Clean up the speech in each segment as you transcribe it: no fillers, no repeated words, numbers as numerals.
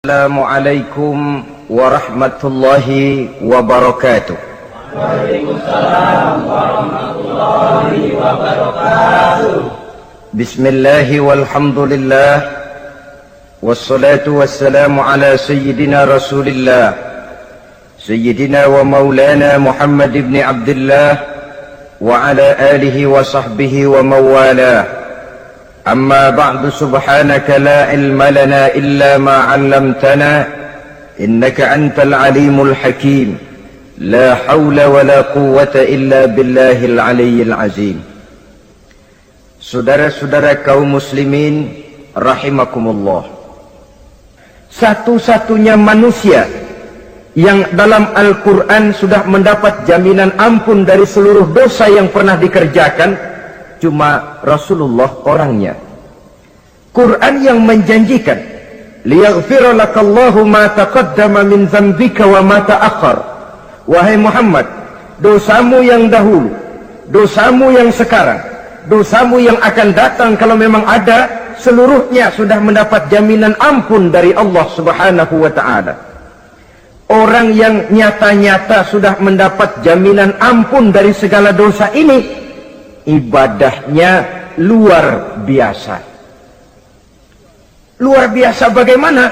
Assalamualaikum warahmatullahi wabarakatuh. Waalaikumsalam warahmatullahi wabarakatuh. Bismillahi walhamdulillah, wassalatu wassalamu ala sayyidina rasulillah, sayyidina wa maulana Muhammad ibn Abdullah wa ala alihi wa sahbihi wa mawalah. أما بعد سبحانك لا علم لنا إلا ما علمتنا إنك أنت العليم الحكيم لا حول ولا قوة إلا بالله العلي العظيم. Saudara-saudara kaum muslimin rahimakumullah, satu-satunya manusia yang dalam Al-Quran sudah mendapat jaminan ampun dari seluruh dosa yang pernah dikerjakan cuma Rasulullah orangnya. Quran yang menjanjikan liyaghfira lakallahu ma taqaddama min dzambika wa ma ta'akhkhar. Wahai Muhammad, dosamu yang dahulu, dosamu yang sekarang, dosamu yang akan datang kalau memang ada, seluruhnya sudah mendapat jaminan ampun dari Allah Subhanahu wa taala. Orang yang nyata-nyata sudah mendapat jaminan ampun dari segala dosa ini, ibadahnya luar biasa. Luar biasa bagaimana?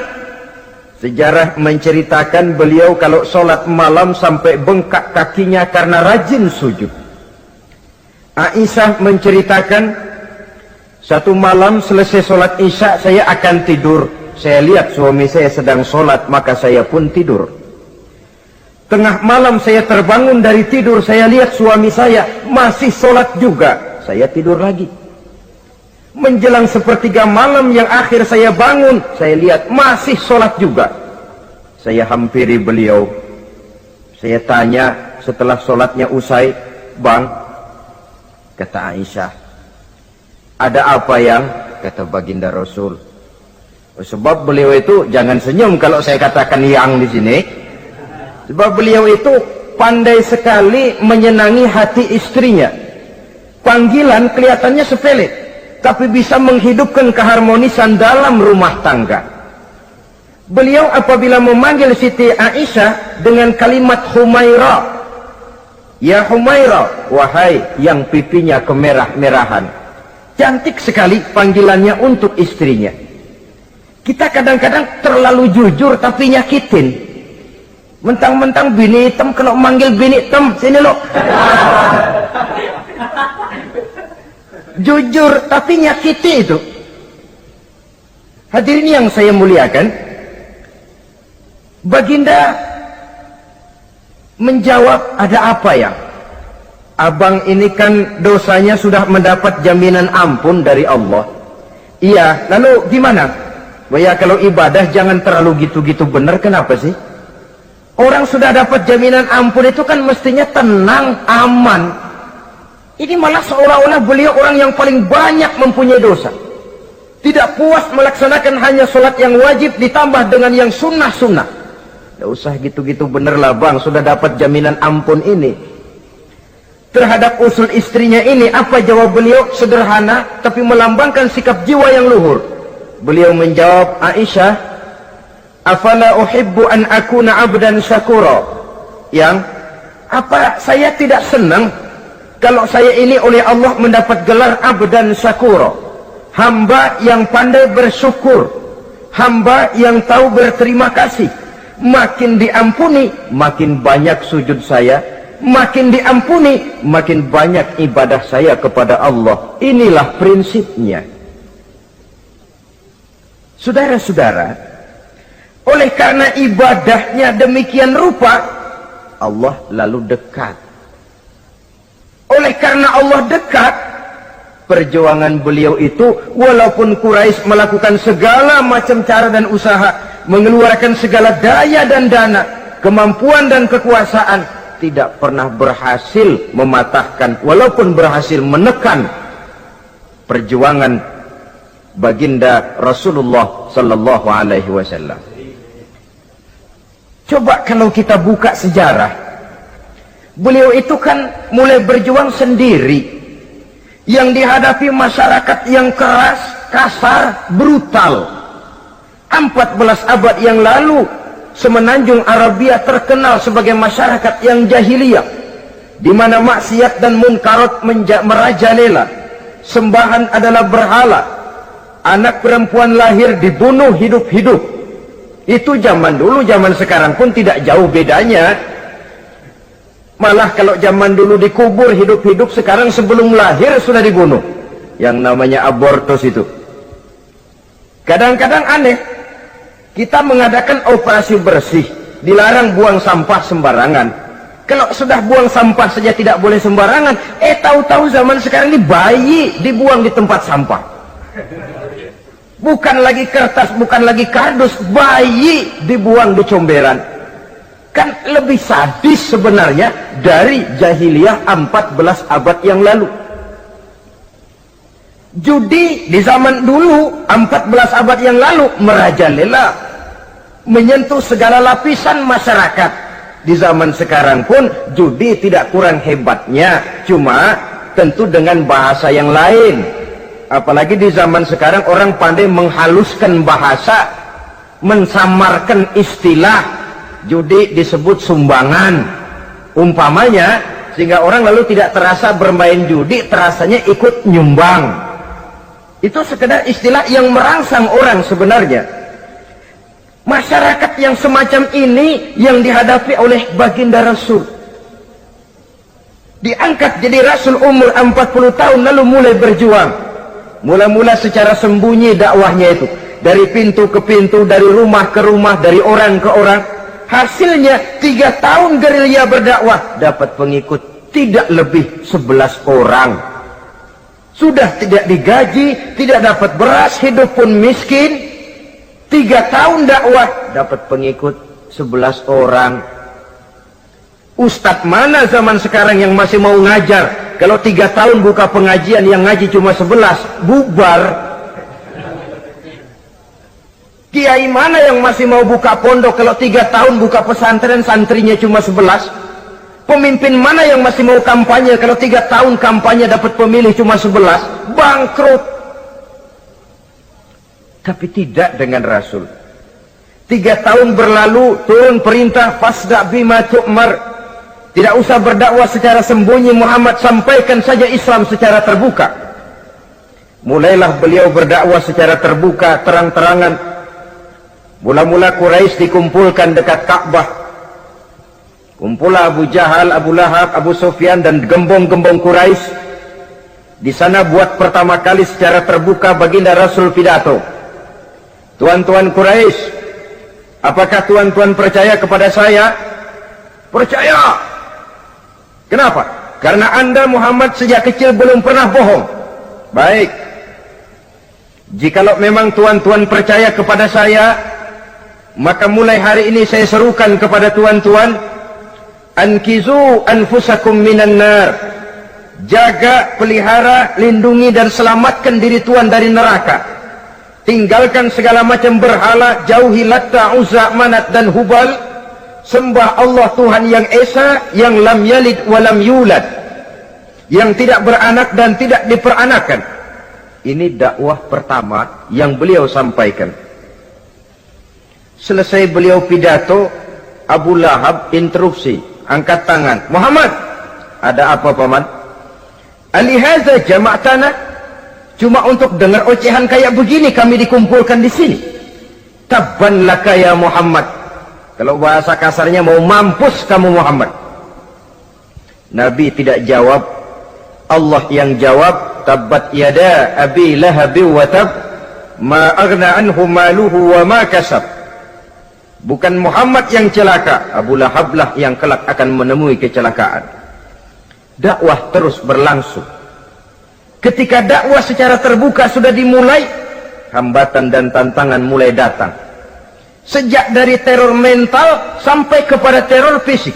Sejarah menceritakan beliau kalau sholat malam sampai bengkak kakinya karena rajin sujud. Aisyah menceritakan, satu malam selesai sholat isya saya akan tidur. Saya lihat suami saya sedang sholat, maka saya pun tidur. Tengah malam saya terbangun dari tidur, saya lihat suami saya masih sholat juga. Saya tidur lagi. Menjelang sepertiga malam yang akhir saya bangun, saya lihat masih sholat juga. Saya hampiri beliau. Saya tanya setelah sholatnya usai, "Bang," kata Aisyah, "ada apa yang?" Kata baginda Rasul, "Sebab beliau itu," jangan senyum kalau saya katakan yang di sini, sebab beliau itu pandai sekali menyenangi hati istrinya. Panggilan kelihatannya sepele, tapi bisa menghidupkan keharmonisan dalam rumah tangga. Beliau apabila memanggil Siti Aisyah dengan kalimat Humaira, "Ya Humaira," wahai yang pipinya kemerah-merahan. Cantik sekali panggilannya untuk istrinya. Kita kadang-kadang terlalu jujur tapi nyakitin. Mentang-mentang bini hitam, kalau manggil bini hitam, sini lo. Jujur tapi nyakiti itu. Hadirin yang saya muliakan, baginda menjawab, "Ada apa ya? Abang ini kan dosanya sudah mendapat jaminan ampun dari Allah." "Iya, lalu gimana?" "Ya kalau ibadah jangan terlalu gitu-gitu bener, kenapa sih? Orang sudah dapat jaminan ampun itu kan mestinya tenang, aman. Ini malah seolah-olah beliau orang yang paling banyak mempunyai dosa. Tidak puas melaksanakan hanya sholat yang wajib ditambah dengan yang sunnah-sunnah. Tidak usah gitu-gitu bener lah bang, sudah dapat jaminan ampun ini." Terhadap usul istrinya ini, apa jawab beliau? Sederhana tapi melambangkan sikap jiwa yang luhur. Beliau menjawab, "Aisyah, afala uhibbu an akuna abdan syakura." Yang, apa saya tidak senang kalau saya ini oleh Allah mendapat gelar abdan syakura, hamba yang pandai bersyukur, hamba yang tahu berterima kasih. Makin diampuni, makin banyak sujud saya. Makin diampuni, makin banyak ibadah saya kepada Allah. Inilah prinsipnya. Saudara-saudara, oleh karena ibadahnya demikian rupa, Allah lalu dekat. Oleh karena Allah dekat, perjuangan beliau itu, walaupun Quraisy melakukan segala macam cara dan usaha, mengeluarkan segala daya dan dana, kemampuan dan kekuasaan, tidak pernah berhasil mematahkan, walaupun berhasil menekan perjuangan baginda Rasulullah sallallahu alaihi wasallam. Coba kalau kita buka sejarah, beliau itu kan mulai berjuang sendiri, yang dihadapi masyarakat yang keras, kasar, brutal. 14 abad yang lalu, semenanjung Arabia terkenal sebagai masyarakat yang jahiliyah, di mana maksiat dan munkarat merajalela. Sembahan adalah berhala. Anak perempuan lahir dibunuh hidup-hidup. Itu zaman dulu, zaman sekarang pun tidak jauh bedanya. Malah kalau zaman dulu dikubur hidup-hidup, sekarang sebelum lahir sudah dibunuh. Yang namanya abortus itu. Kadang-kadang aneh, kita mengadakan operasi bersih, dilarang buang sampah sembarangan. Kalau sudah buang sampah saja tidak boleh sembarangan, tahu-tahu zaman sekarang ini bayi dibuang di tempat sampah. Bukan lagi kertas, bukan lagi kardus, bayi dibuang di comberan. Kan lebih sadis sebenarnya dari jahiliyah 14 abad yang lalu. Judi di zaman dulu 14 abad yang lalu merajalela, menyentuh segala lapisan masyarakat. Di zaman sekarang pun judi tidak kurang hebatnya, cuma tentu dengan bahasa yang lain. Apalagi di zaman sekarang orang pandai menghaluskan bahasa, mensamarkan istilah. Judi disebut sumbangan umpamanya, sehingga orang lalu tidak terasa bermain judi, terasanya ikut nyumbang. Itu sekedar istilah yang merangsang orang sebenarnya. Masyarakat yang semacam ini yang dihadapi oleh baginda Rasul. Diangkat jadi Rasul umur 40 tahun lalu mulai berjuang. Mula-mula secara sembunyi dakwahnya itu, dari pintu ke pintu, dari rumah ke rumah, dari orang ke orang. Hasilnya 3 tahun gerilya berdakwah, dapat pengikut tidak lebih 11 orang. Sudah tidak digaji, tidak dapat beras, hidup pun miskin. 3 tahun dakwah, dapat pengikut 11 orang. Ustadz mana zaman sekarang yang masih mau ngajar? Kalau 3 tahun buka pengajian, yang ngaji cuma 11, bubar. Kiai mana yang masih mau buka pondok? Kalau 3 tahun buka pesantren, santrinya cuma 11. Pemimpin mana yang masih mau kampanye? Kalau 3 tahun kampanye dapat pemilih cuma 11, bangkrut. Tapi tidak dengan Rasul. 3 tahun berlalu, turun perintah fasda bima tu'mar. Tidak usah berdakwah secara sembunyi, Muhammad sampaikan saja Islam secara terbuka. Mulailah beliau berdakwah secara terbuka, terang-terangan. Mula-mula Quraisy dikumpulkan dekat Ka'bah. Kumpulah Abu Jahal, Abu Lahab, Abu Sufyan dan gembong-gembong Quraisy. Di sana buat pertama kali secara terbuka baginda Rasul pidato. Tuan-tuan Quraisy, apakah tuan-tuan percaya kepada saya? Percaya. Kenapa? Karena Anda Muhammad sejak kecil belum pernah bohong. Baik. Jikalau memang tuan-tuan percaya kepada saya, maka mulai hari ini saya serukan kepada tuan-tuan, ankizu anfusakum minan nar. Jaga, pelihara, lindungi dan selamatkan diri tuan dari neraka. Tinggalkan segala macam berhala, jauhi Latta, Uzza, Manat dan Hubal. Sembah Allah Tuhan yang Esa, yang lam yalid walam yulad, yang tidak beranak dan tidak diperanakan. Ini dakwah pertama yang beliau sampaikan. Selesai beliau pidato, Abu Lahab interupsi, angkat tangan. Muhammad, ada apa paman? Alihaza jama'tana, cuma untuk dengar ocehan kayak begini kami dikumpulkan di sini. Tabban laka ya Muhammad. Kalau bahasa kasarnya, mau mampus kamu Muhammad. Nabi tidak jawab, Allah yang jawab. Tabbat yada abi lahabi wa tab, ma aghna anhu maluhu wa ma kasab. Bukan Muhammad yang celaka, Abu Lahab lah yang kelak akan menemui kecelakaan. Dakwah terus berlangsung. Ketika dakwah secara terbuka sudah dimulai, hambatan dan tantangan mulai datang. Sejak dari teror mental sampai kepada teror fisik.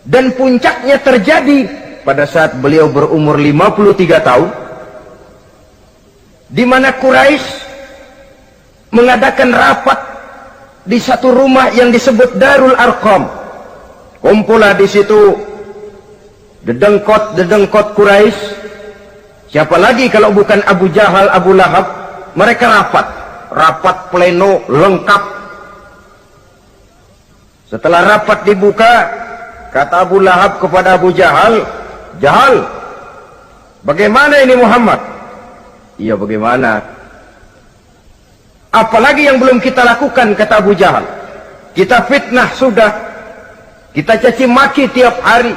Dan puncaknya terjadi pada saat beliau berumur 53 tahun, di mana Quraisy mengadakan rapat di satu rumah yang disebut Darul Arqam. Kumpulah di situ dedengkot Quraisy. Siapa lagi kalau bukan Abu Jahal, Abu Lahab? Mereka rapat. rapat pleno lengkap. Setelah rapat dibuka, kata Abu Lahab kepada Abu Jahal, "Jahal, bagaimana ini Muhammad?" "Iya, bagaimana? Apalagi yang belum kita lakukan," kata Abu Jahal. "Kita fitnah sudah, kita caci maki tiap hari,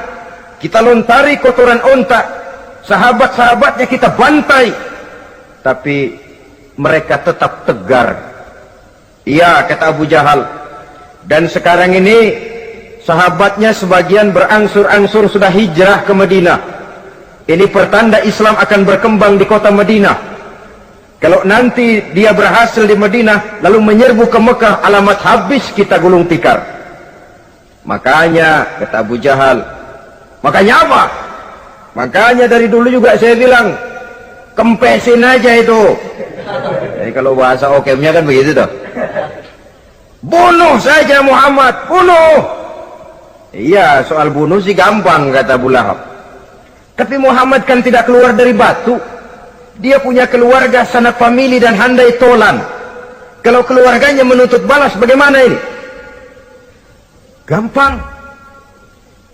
kita lontari kotoran onta, sahabat-sahabatnya kita bantai, tapi mereka tetap tegar." "Iya," kata Abu Jahal, "dan sekarang ini sahabatnya sebagian berangsur-angsur sudah hijrah ke Madinah. Ini pertanda Islam akan berkembang di kota Madinah. Kalau nanti dia berhasil di Madinah lalu menyerbu ke Mekah, alamat habis kita gulung tikar." "Makanya," kata Abu Jahal, "makanya apa? Makanya dari dulu juga saya bilang, kempesin aja itu." Jadi kalau bahasa okemnya kan begitu toh. "Bunuh saja Muhammad, bunuh." "Iya, soal bunuh sih gampang," kata Abu Lahab. "Tapi Muhammad kan tidak keluar dari batu. Dia punya keluarga, sanak famili dan handai tolan. Kalau keluarganya menuntut balas, bagaimana ini?" "Gampang.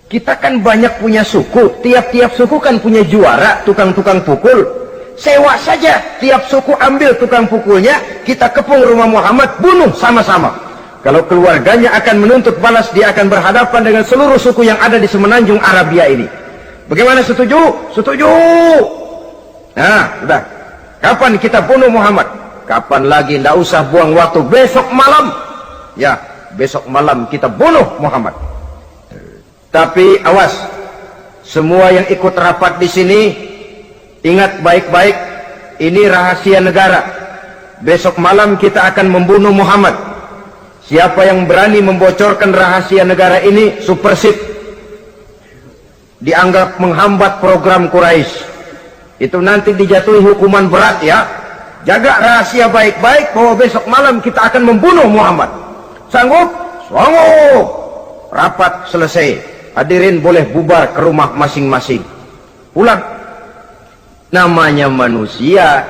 Kita kan banyak punya suku. Tiap-tiap suku kan punya juara, tukang-tukang pukul. Sewa saja, tiap suku ambil tukang pukulnya, kita kepung rumah Muhammad, bunuh sama-sama. Kalau keluarganya akan menuntut balas, dia akan berhadapan dengan seluruh suku yang ada di semenanjung Arabia ini. Bagaimana, setuju?" "Setuju." "Nah, sudah. Kapan kita bunuh Muhammad?" "Kapan lagi, tidak usah buang waktu. Besok malam." "Ya, besok malam kita bunuh Muhammad. Tapi awas, semua yang ikut rapat di sini, ingat baik-baik, ini rahasia negara. Besok malam kita akan membunuh Muhammad. Siapa yang berani membocorkan rahasia negara ini, supersip, dianggap menghambat program Quraisy. Itu nanti dijatuhi hukuman berat ya. Jaga rahasia baik-baik bahwa besok malam kita akan membunuh Muhammad. Sanggup?" "Sanggup." Rapat selesai. Hadirin boleh bubar ke rumah masing-masing. Pulang. Namanya manusia,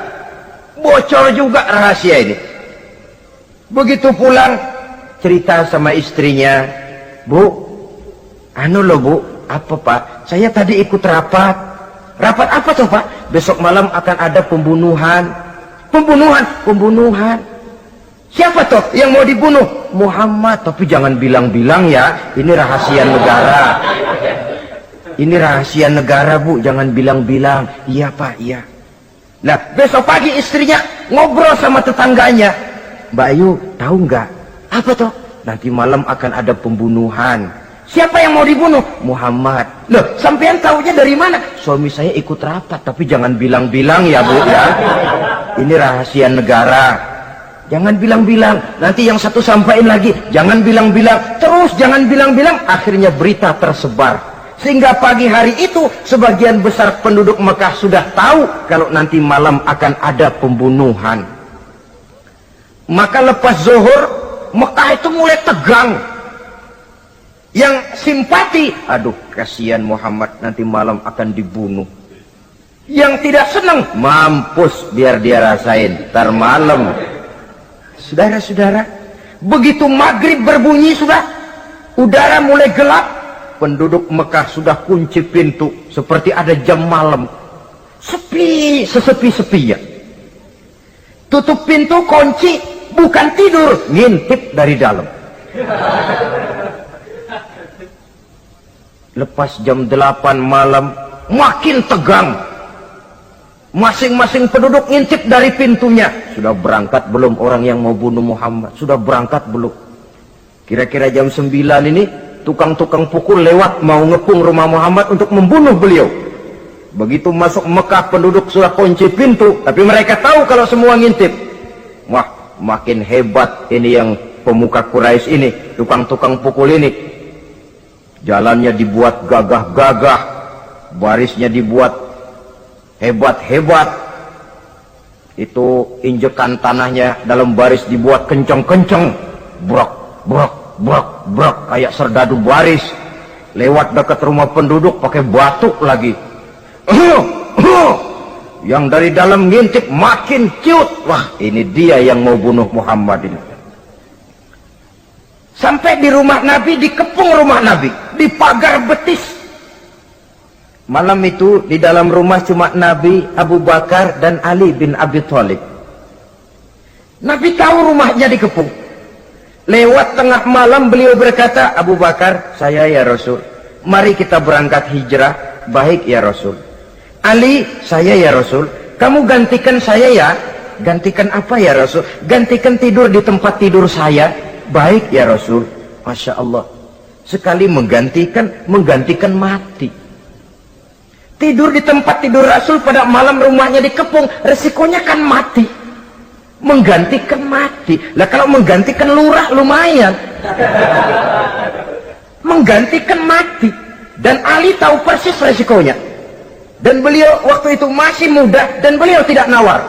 bocor juga rahasia ini. Begitu pulang, cerita sama istrinya, "Bu, anu loh Bu." "Apa Pak?" "Saya tadi ikut rapat." "Rapat apa tuh Pak?" "Besok malam akan ada pembunuhan." Pembunuhan. "Siapa toh yang mau dibunuh?" "Muhammad." "Tapi jangan bilang-bilang ya, ini rahasia negara." "Ini rahasia negara Bu, jangan bilang-bilang." "Iya Pak, iya." Nah, besok pagi istrinya ngobrol sama tetangganya, "Mbak Ayu, tahu nggak?" "Apa toh?" "Nanti malam akan ada pembunuhan." "Siapa yang mau dibunuh?" "Muhammad." "Loh, sampean tahunya dari mana?" "Suami saya ikut rapat." "Tapi jangan bilang-bilang ya Bu ya. Ini rahasia negara. Jangan bilang-bilang. Nanti yang satu sampaikan lagi, jangan bilang-bilang. Terus jangan bilang-bilang. Akhirnya berita tersebar. Sehingga pagi hari itu sebagian besar penduduk Mekah sudah tahu kalau nanti malam akan ada pembunuhan. Maka lepas zuhur, Mekah itu mulai tegang. Yang simpati, "Aduh, kasihan Muhammad, nanti malam akan dibunuh." Yang tidak senang, "Mampus, biar dia rasain, ntar malam." Saudara-saudara, begitu maghrib berbunyi sudah, udara mulai gelap, penduduk Mekah sudah kunci pintu seperti ada jam malam. Sepi, sesepi-sepinya. Tutup pintu, kunci, bukan tidur, ngintip dari dalam. Lepas jam 8 malam, makin tegang. Masing-masing penduduk ngintip dari pintunya. Sudah berangkat belum orang yang mau bunuh Muhammad? Sudah berangkat belum? Kira-kira jam 9 ini, tukang-tukang pukul lewat mau ngepung rumah Muhammad untuk membunuh beliau. Begitu masuk Mekah, penduduk sudah kunci pintu, tapi mereka tahu kalau semua ngintip. Wah, makin hebat ini yang pemuka Quraisy ini, tukang-tukang pukul ini. Jalannya dibuat gagah-gagah, barisnya dibuat hebat-hebat. Itu injekan tanahnya dalam baris dibuat kencang-kencang, brok, brok, brok, brok, kayak serdadu baris. Lewat dekat rumah penduduk pakai batuk lagi. yang dari dalam ngintip makin cute. Wah, ini dia yang mau bunuh Muhammad ini. Sampai di rumah Nabi, dikepung rumah Nabi, di pagar betis. Malam itu di dalam rumah cuma Nabi, Abu Bakar dan Ali bin Abi Thalib. Nabi tahu rumahnya dikepung. Lewat tengah malam beliau berkata, Abu Bakar, saya ya Rasul, mari kita berangkat hijrah. Baik ya Rasul. Ali, saya ya Rasul, kamu gantikan saya ya. Gantikan apa ya Rasul? Gantikan tidur di tempat tidur saya. Baik ya Rasul. Masya Allah, sekali menggantikan mati. Tidur di tempat tidur Rasul pada malam rumahnya dikepung, resikonya kan mati. Menggantikan mati. Lah kalau menggantikan lurah lumayan. Menggantikan mati. Dan Ali tahu persis resikonya. Dan beliau waktu itu masih muda dan beliau tidak nawar.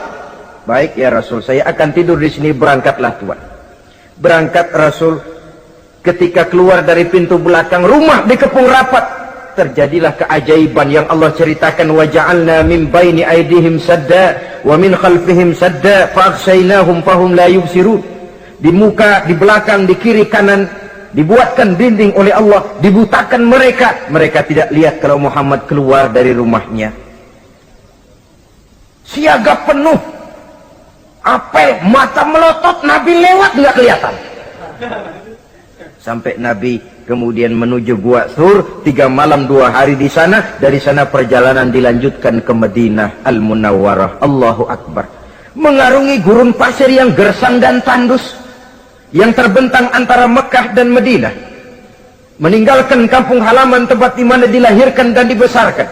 Baik ya Rasul, saya akan tidur di sini, berangkatlah Tuhan. Berangkat Rasul, ketika keluar dari pintu belakang rumah dikepung rapat. Terjadilah keajaiban yang Allah ceritakan, wa ja'alna min baini aydihim sadda wa min khalfihim sadda fa aghshaynahum fahum la yubsirun. Di muka, di belakang, di kiri kanan dibuatkan dinding oleh Allah, dibutakan mereka. Mereka tidak lihat kalau Muhammad keluar dari rumahnya. Siaga penuh, apel, mata melotot, Nabi lewat nggak kelihatan. Sampai Nabi kemudian menuju Gua Thur, 3 malam 2 hari di sana. Dari sana perjalanan dilanjutkan ke Madinah Al-Munawwarah. Allahu Akbar. Mengarungi gurun pasir yang gersang dan tandus, yang terbentang antara Mekah dan Madinah. Meninggalkan kampung halaman tempat di mana dilahirkan dan dibesarkan.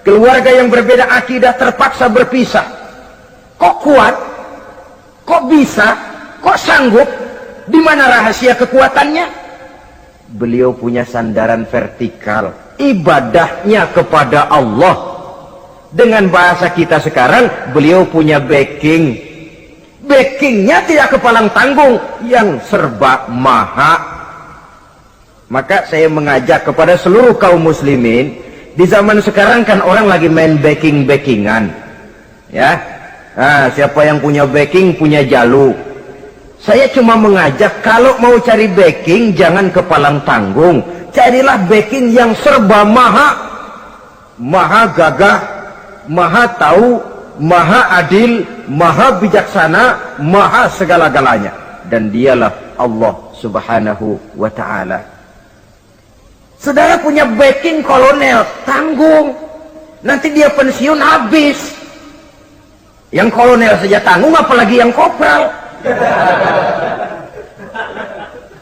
Keluarga yang berbeda akidah terpaksa berpisah. Kok kuat? Kok bisa? Kok sanggup? Di mana rahasia kekuatannya? Beliau punya sandaran vertikal, ibadahnya kepada Allah. Dengan bahasa kita sekarang, beliau punya backing. Backingnya tidak kepalang tanggung, yang serba maha. Maka saya mengajak kepada seluruh kaum muslimin, di zaman sekarang kan orang lagi main backing-backingan, ya. Nah, siapa yang punya backing punya jalu. Saya cuma mengajak, kalau mau cari backing jangan kepalang tanggung, carilah backing yang serba maha. Maha gagah, maha tahu, maha adil, maha bijaksana, maha segala-galanya. Dan dialah Allah subhanahu wa ta'ala. Saudara punya backing kolonel, tanggung. Nanti dia pensiun habis. Yang kolonel saja tanggung, apalagi yang kopral.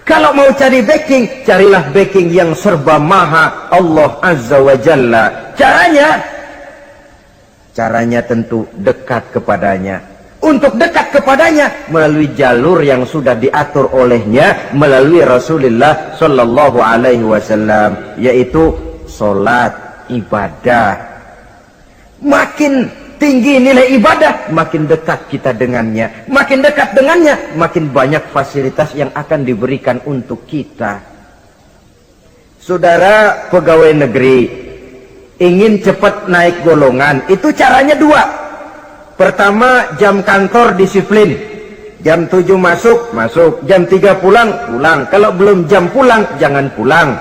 Kalau mau cari backing, carilah backing yang serba maha, Allah azza wa jalla. Caranya tentu dekat kepadanya. Untuk dekat kepadanya melalui jalur yang sudah diatur olehnya, melalui Rasulullah sallallahu alaihi wasallam, yaitu salat, ibadah. Makin tinggi nilai ibadah, makin dekat kita dengannya. Makin dekat dengannya, makin banyak fasilitas yang akan diberikan untuk kita. Saudara pegawai negeri ingin cepat naik golongan, itu caranya 2. Pertama, jam kantor disiplin. Jam 7 masuk, jam 3 pulang. Kalau belum jam pulang, jangan pulang.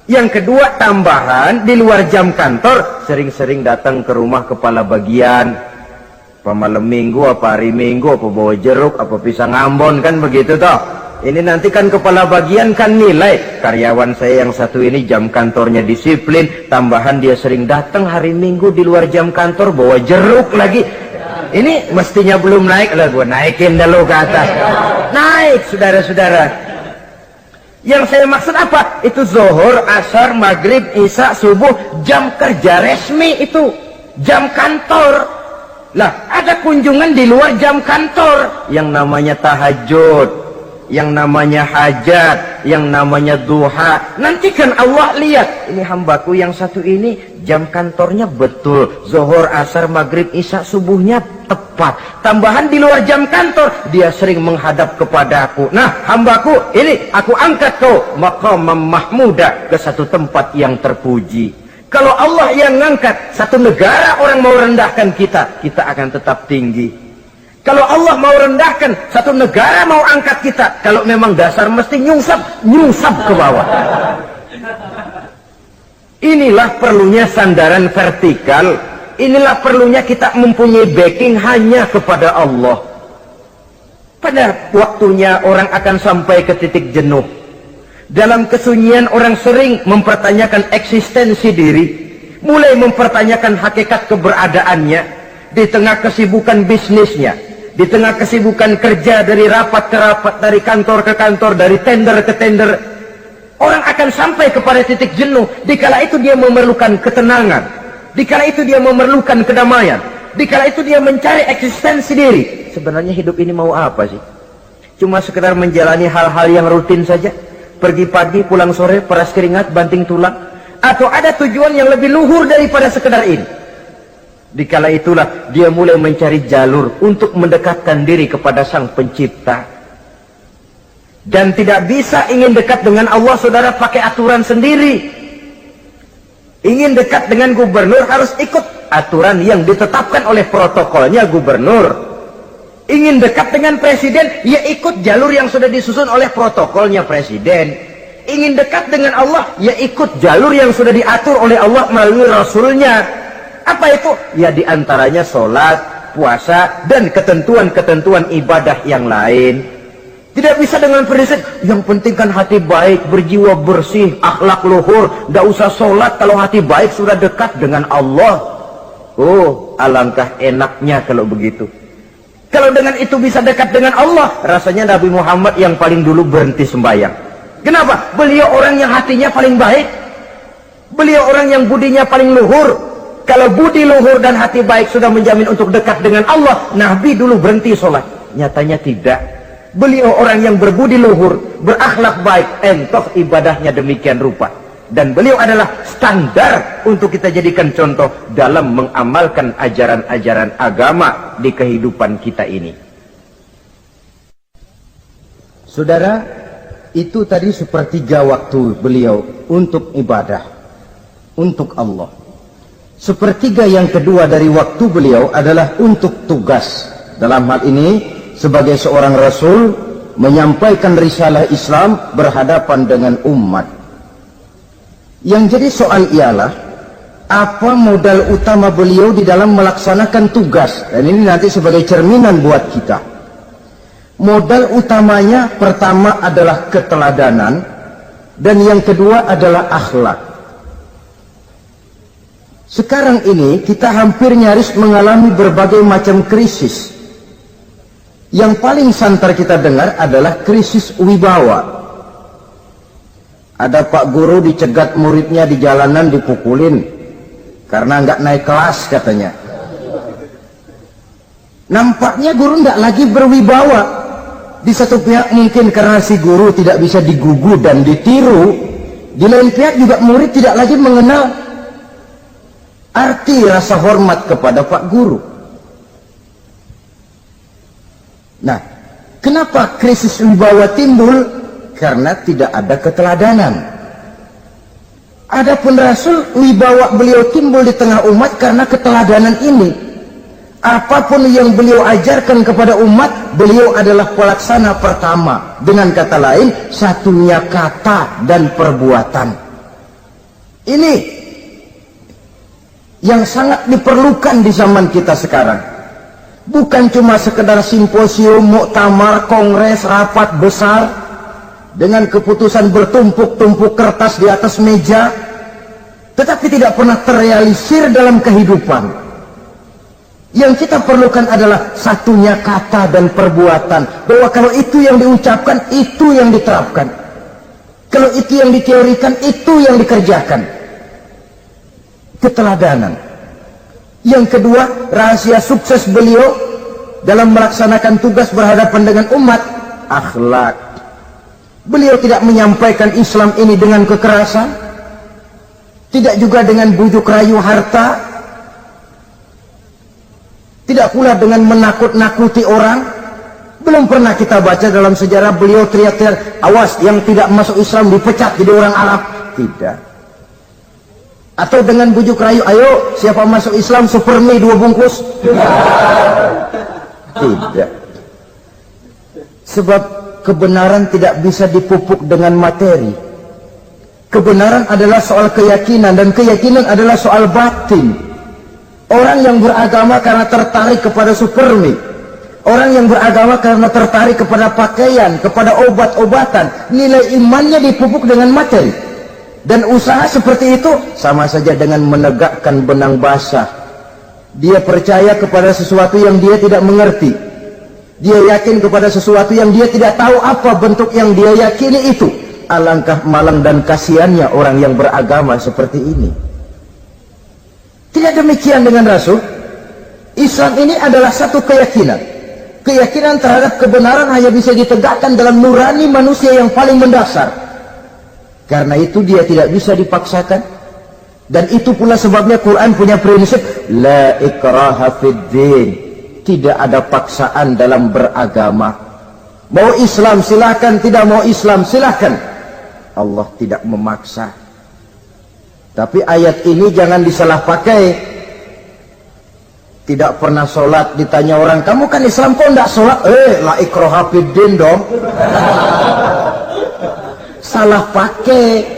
Yang kedua, tambahan di luar jam kantor, sering-sering datang ke rumah kepala bagian. Apa malam minggu, apa hari minggu, apa bawa jeruk, apa pisang Ambon, kan begitu toh. Ini nanti kan kepala bagian kan nilai. Karyawan saya yang satu ini jam kantornya disiplin, tambahan dia sering datang hari minggu di luar jam kantor bawa jeruk lagi. Ini mestinya belum naik lah, gue naikin dulu ke atas. Naik, saudara-saudara. Yang saya maksud apa? Itu zuhur, asar, maghrib, isya, subuh, jam kerja resmi itu. Jam kantor. Lah, ada kunjungan di luar jam kantor. Yang namanya tahajud, yang namanya hajat, yang namanya duha. Nanti kan Allah lihat, ini hambaku yang satu ini jam kantornya betul, zuhur, asar, maghrib, isya, subuhnya tepat. Tambahan di luar jam kantor, dia sering menghadap kepadaku. Nah, hambaku ini aku angkat kau maqamam mahmuda, ke satu tempat yang terpuji. Kalau Allah yang ngangkat, satu negara orang mau rendahkan kita, kita akan tetap tinggi. Kalau Allah mau rendahkan, satu negara mau angkat kita, kalau memang dasar mesti nyungsap ke bawah. Inilah perlunya sandaran vertikal. Inilah perlunya kita mempunyai backing hanya kepada Allah. Pada waktunya orang akan sampai ke titik jenuh. Dalam kesunyian orang sering mempertanyakan eksistensi diri, mulai mempertanyakan hakikat keberadaannya, di tengah kesibukan bisnisnya, di tengah kesibukan kerja dari rapat ke rapat, dari kantor ke kantor, dari tender ke tender. Orang akan sampai kepada titik jenuh, dikala itu dia memerlukan ketenangan, dikala itu dia memerlukan kedamaian, dikala itu dia mencari eksistensi diri. Sebenarnya hidup ini mau apa sih? Cuma sekedar menjalani hal-hal yang rutin saja? Pergi pagi, pulang sore, peras keringat, banting tulang? Atau ada tujuan yang lebih luhur daripada sekedar ini? Dikala itulah dia mulai mencari jalur untuk mendekatkan diri kepada Sang Pencipta. Dan tidak bisa ingin dekat dengan Allah, saudara, pakai aturan sendiri. Ingin dekat dengan gubernur harus ikut aturan yang ditetapkan oleh protokolnya gubernur. Ingin dekat dengan presiden, ya ikut jalur yang sudah disusun oleh protokolnya presiden. Ingin dekat dengan Allah, ya ikut jalur yang sudah diatur oleh Allah melalui Rasulnya. Apa itu? Ya diantaranya sholat, puasa, dan ketentuan-ketentuan ibadah yang lain. Tidak bisa dengan prinsip, yang penting kan hati baik, berjiwa bersih, akhlak luhur, tidak usah sholat kalau hati baik sudah dekat dengan Allah. Oh, alangkah enaknya kalau begitu. Kalau dengan itu bisa dekat dengan Allah, rasanya Nabi Muhammad yang paling dulu berhenti sembahyang. Kenapa? Beliau orang yang hatinya paling baik. Beliau orang yang budinya paling luhur. Kalau budi luhur dan hati baik sudah menjamin untuk dekat dengan Allah, Nabi dulu berhenti sholat. Nyatanya tidak. Beliau orang yang berbudi luhur, berakhlak baik, entoh ibadahnya demikian rupa. Dan beliau adalah standar untuk kita jadikan contoh dalam mengamalkan ajaran-ajaran agama di kehidupan kita ini. Saudara, itu tadi sepertiga waktu beliau untuk ibadah, untuk Allah. Sepertiga yang kedua dari waktu beliau adalah untuk tugas. Dalam hal ini, sebagai seorang Rasul, menyampaikan risalah Islam berhadapan dengan umat. Yang jadi soal ialah, apa modal utama beliau di dalam melaksanakan tugas? Dan ini nanti sebagai cerminan buat kita. Modal utamanya pertama adalah keteladanan, dan yang kedua adalah akhlak. Sekarang ini kita hampir nyaris mengalami berbagai macam krisis. Yang paling santer kita dengar adalah krisis wibawa. Ada pak guru dicegat muridnya di jalanan, dipukulin karena nggak naik kelas katanya. Nampaknya guru nggak lagi berwibawa. Di satu pihak mungkin karena si guru tidak bisa digugu dan ditiru. Di lain pihak juga murid tidak lagi mengenal arti rasa hormat kepada pak guru. Nah, kenapa krisis wibawa timbul? Karena tidak ada keteladanan. Adapun Rasul, wibawa beliau timbul di tengah umat karena keteladanan ini. Apapun yang beliau ajarkan kepada umat, beliau adalah pelaksana pertama. Dengan kata lain, satunya kata dan perbuatan. Ini yang sangat diperlukan di zaman kita sekarang. Bukan cuma sekedar simposium, muktamar, kongres, rapat besar dengan keputusan bertumpuk-tumpuk kertas di atas meja, tetapi tidak pernah terrealisir dalam kehidupan. Yang kita perlukan adalah satunya kata dan perbuatan, bahwa kalau itu yang diucapkan, itu yang diterapkan. Kalau itu yang diteorikan, itu yang dikerjakan. Keteladanan. Yang kedua, rahasia sukses beliau dalam melaksanakan tugas berhadapan dengan umat, akhlak. Beliau tidak menyampaikan Islam ini dengan kekerasan, tidak juga dengan bujuk rayu harta, tidak pula dengan menakut-nakuti orang. Belum pernah kita baca dalam sejarah beliau teriak-teriak, awas yang tidak masuk Islam dipecat jadi orang Arab. Tidak. Atau dengan bujuk rayu, ayo siapa masuk Islam super mie 2 bungkus? Tidak. Sebab kebenaran tidak bisa dipupuk dengan materi. Kebenaran adalah soal keyakinan, dan keyakinan adalah soal batin. Orang yang beragama karena tertarik kepada super mie, orang yang beragama karena tertarik kepada pakaian, kepada obat-obatan, nilai imannya dipupuk dengan materi. Dan usaha seperti itu sama saja dengan menegakkan benang basah. Dia percaya kepada sesuatu yang dia tidak mengerti. Dia yakin kepada sesuatu yang dia tidak tahu apa bentuk yang dia yakini itu. Alangkah malang dan kasihannya orang yang beragama seperti ini. Tidak demikian dengan Rasul. Islam ini adalah satu keyakinan. Keyakinan terhadap kebenaran hanya bisa ditegakkan dalam nurani manusia yang paling mendasar. Karena itu dia tidak bisa dipaksakan. Dan itu pula sebabnya Quran punya prinsip la ikraha fid din. Tidak ada paksaan dalam beragama. Mau Islam silakan, tidak mau Islam silakan. Allah tidak memaksa. Tapi ayat ini jangan disalah pakai. Tidak pernah sholat, ditanya orang, kamu kan Islam kok enggak sholat? La ikraha fid din dong. Salah pakai.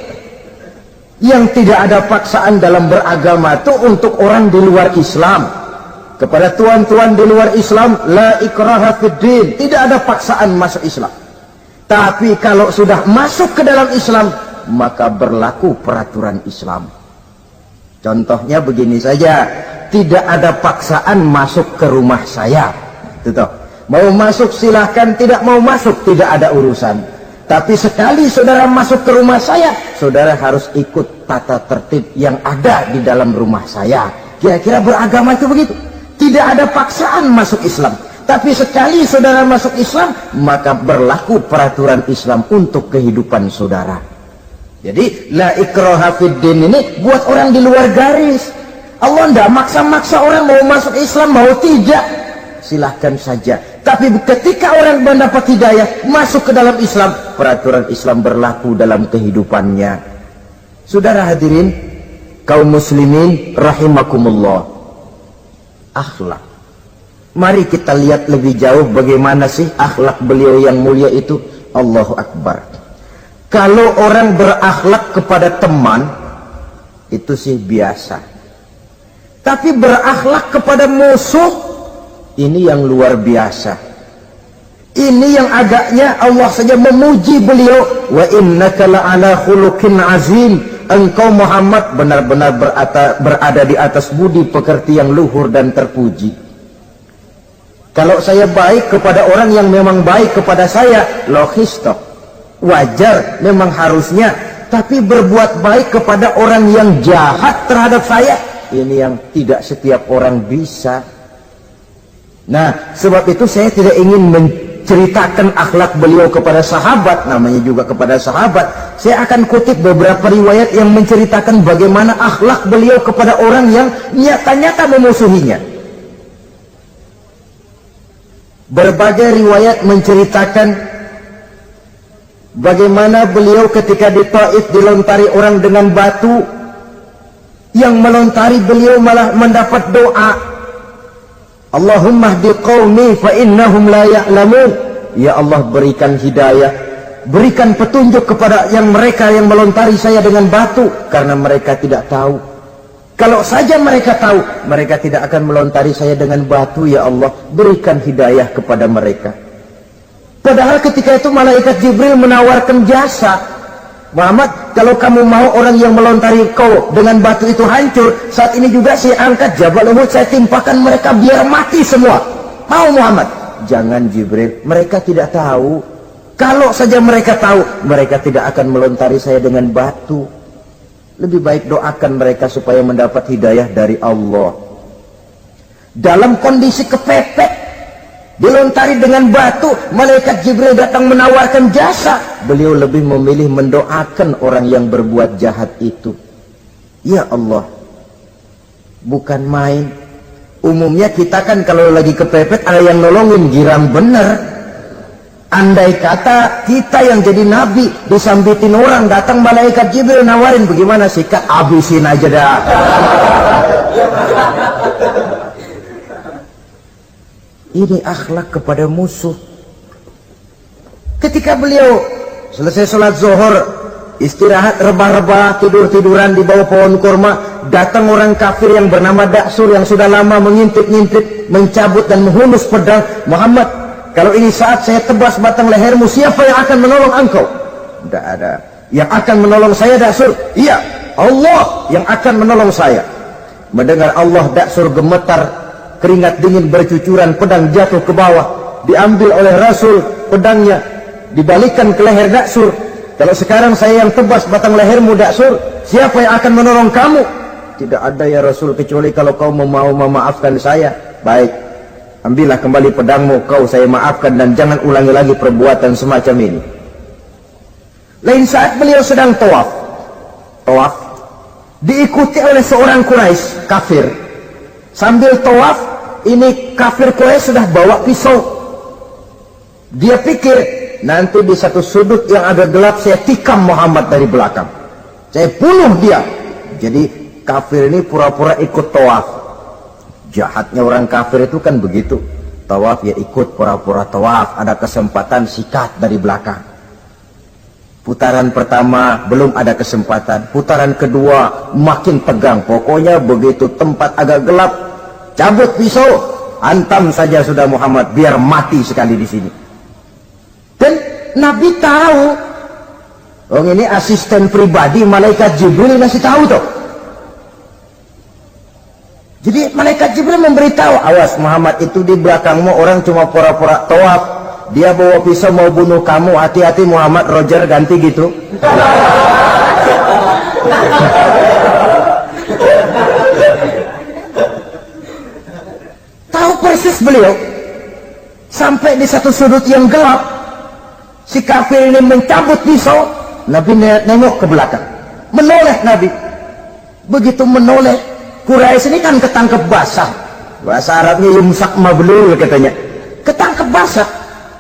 Yang tidak ada paksaan dalam beragama itu untuk orang di luar Islam. Kepada tuan-tuan di luar Islam, la ikraha fid din, tidak ada paksaan masuk Islam. Tapi kalau sudah masuk ke dalam Islam, maka berlaku peraturan Islam. Contohnya begini saja, tidak ada paksaan masuk ke rumah saya. Itu mau masuk silahkan, tidak mau masuk tidak ada urusan. Tapi sekali saudara masuk ke rumah saya, saudara harus ikut tata tertib yang ada di dalam rumah saya. Kira-kira beragama itu begitu. Tidak ada paksaan masuk Islam. Tapi sekali saudara masuk Islam, maka berlaku peraturan Islam untuk kehidupan saudara. Jadi la ikraha fid din ini buat orang di luar garis. Allah tidak maksa-maksa orang mau masuk Islam, mau tidak. Silahkan saja. Tapi ketika orang mendapat hidayah masuk ke dalam Islam, peraturan Islam berlaku dalam kehidupannya. Saudara hadirin kaum muslimin rahimakumullah. Akhlak. Mari kita lihat lebih jauh bagaimana sih akhlak beliau yang mulia itu. Allahu Akbar. Kalau orang berakhlak kepada teman itu sih biasa. Tapi berakhlak kepada musuh, ini yang luar biasa. Ini yang agaknya Allah saja memuji beliau. Wa innaka la'ala khuluqin azim. Engkau Muhammad benar-benar berada di atas budi pekerti yang luhur dan terpuji. Kalau saya baik kepada orang yang memang baik kepada saya, logis toh, wajar, memang harusnya. Tapi berbuat baik kepada orang yang jahat terhadap saya, ini yang tidak setiap orang bisa. Nah, sebab itu saya tidak ingin menceritakan akhlak beliau kepada sahabat, namanya juga kepada sahabat. Saya akan kutip beberapa riwayat yang menceritakan bagaimana akhlak beliau kepada orang yang nyata-nyata memusuhinya. Berbagai riwayat menceritakan bagaimana beliau ketika di Taif dilontari orang dengan batu, yang melontari beliau malah mendapat doa, Allahumma hdi qaumi fa innahum la ya'lamun. Ya Allah, berikan hidayah, berikan petunjuk kepada mereka yang melontari saya dengan batu, karena mereka tidak tahu. Kalau saja mereka tahu, mereka tidak akan melontari saya dengan batu. Ya Allah, berikan hidayah kepada mereka. Padahal ketika itu malaikat Jibril menawarkan jasa. Muhammad, kalau kamu mau orang yang melontari kau dengan batu itu hancur, saat ini juga saya angkat Jabal Uhud, saya timpakan mereka biar mati semua. Mau Muhammad? Jangan Jibril, mereka tidak tahu. Kalau saja mereka tahu, mereka tidak akan melontari saya dengan batu. Lebih baik doakan mereka supaya mendapat hidayah dari Allah. Dalam kondisi kepepet, dilontari dengan batu, malaikat Jibril datang menawarkan jasa. Beliau lebih memilih mendoakan orang yang berbuat jahat itu. Ya Allah, bukan main. Umumnya kita kan kalau lagi kepepet ada yang nolongin, girang bener. Andai kata kita yang jadi nabi disambitin orang, datang malaikat Jibril nawarin, bagaimana sikat? Habisin aja dah. Ini akhlak kepada musuh. Ketika beliau selesai sholat zuhur, istirahat rebah-rebah, tidur-tiduran di bawah pohon kurma, datang orang kafir yang bernama Daksur yang sudah lama mengintip-ngintip, mencabut dan menghunus pedang. Muhammad, kalau ini saat saya tebas batang lehermu, siapa yang akan menolong engkau? Tidak ada. Yang akan menolong saya Daksur? Iya, Allah yang akan menolong saya. Mendengar Allah, Daksur gemetar, keringat dingin bercucuran, pedang jatuh ke bawah, diambil oleh Rasul pedangnya, dibalikan ke leher Daksur. Kalau sekarang saya yang tebas batang lehermu Daksur, siapa yang akan menolong kamu? Tidak ada ya Rasul, kecuali kalau kau mau memaafkan saya. Baik, ambillah kembali pedangmu, kau saya maafkan, dan jangan ulangi lagi perbuatan semacam ini. Lain saat beliau sedang tawaf, diikuti oleh seorang Quraisy kafir. Sambil tawaf, ini kafir Quraisy sudah bawa pisau. Dia pikir, nanti di satu sudut yang agak gelap saya tikam Muhammad dari belakang, saya bunuh dia. Jadi kafir ini pura-pura ikut tawaf. Jahatnya orang kafir itu kan begitu, tawaf ya ikut pura-pura tawaf, ada kesempatan sikat dari belakang. Putaran pertama belum ada kesempatan, putaran kedua makin tegang. Pokoknya begitu tempat agak gelap, cabut pisau, hantam saja sudah Muhammad, biar mati sekali di sini. Dan Nabi tahu, oh ini asisten pribadi malaikat Jibril ngasih tahu tuh. Jadi malaikat Jibril memberitahu, awas Muhammad, itu di belakangmu orang cuma pura-pura tawaf, dia bawa pisau mau bunuh kamu, hati-hati Muhammad, Roger ganti gitu. Tahu persis beliau. Sampai di satu sudut yang gelap, si kafir ini mencabut pisau. Nabi nengok ke belakang, menoleh Nabi. Begitu menoleh, Quraisy ini kan ketangkep basah, bahasa Arabnya yumsak mablul katanya, ketangkep basah,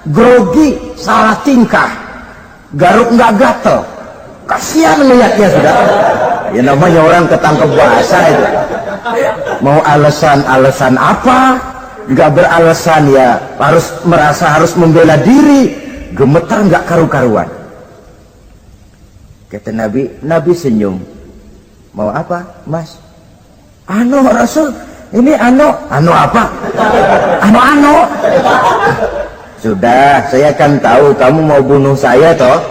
grogi, salah tingkah, garuk nggak gatel, kasihan melihatnya sudah. Ya namanya orang ketangkep basah itu, mau alasan apa? Nggak beralasan ya, harus merasa harus membela diri, gemetar nggak karu-karuan. Kata Nabi senyum. Mau apa, Mas? Anu Rasul, ini anu apa? Anu. Sudah, saya kan tahu kamu mau bunuh saya toh.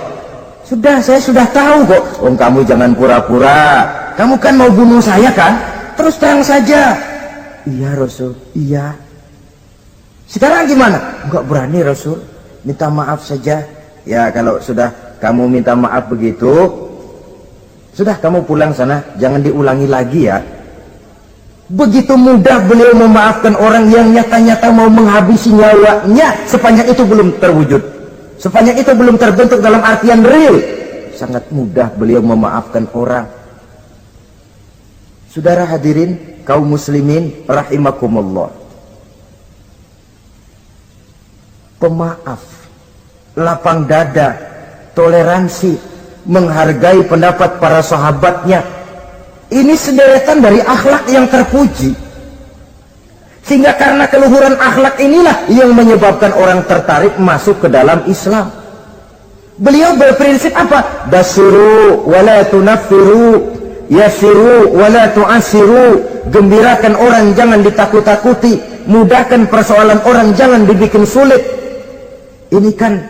Sudah, saya sudah tahu kok. Om kamu jangan pura-pura. Kamu kan mau bunuh saya kan? Terus terang saja. Iya Rasul, iya. Sekarang gimana? Enggak berani Rasul, minta maaf saja. Ya kalau sudah kamu minta maaf begitu, sudah kamu pulang sana, jangan diulangi lagi ya. Begitu mudah beliau memaafkan orang yang nyata-nyata mau menghabisi nyawanya, sepanjang itu belum terwujud, sepanjang itu belum terbentuk dalam artian real. Sangat mudah beliau memaafkan orang. Saudara hadirin kaum muslimin rahimakumullah, pemaaf, lapang dada, toleransi, menghargai pendapat para sahabatnya, ini sederetan dari akhlak yang terpuji. Sehingga karena keluhuran akhlak inilah yang menyebabkan orang tertarik masuk ke dalam Islam. Beliau berprinsip apa? Basiru wala tunaffiru, yasiru wala tu'asiru. Gembirakan orang, jangan ditakut-takuti. Mudahkan persoalan orang, jangan dibikin sulit. Ini kan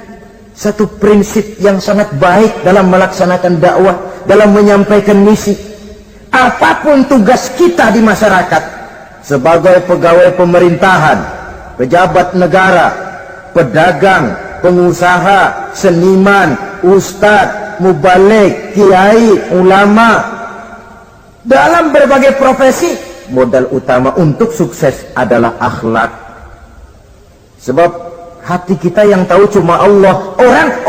satu prinsip yang sangat baik dalam melaksanakan dakwah, dalam menyampaikan misi. Apapun tugas kita di masyarakat, sebagai pegawai pemerintahan, pejabat negara, pedagang, pengusaha, seniman, ustadz, mubaligh, kiai, ulama, dalam berbagai profesi, modal utama untuk sukses adalah akhlak. Sebab hati kita yang tahu cuma Allah.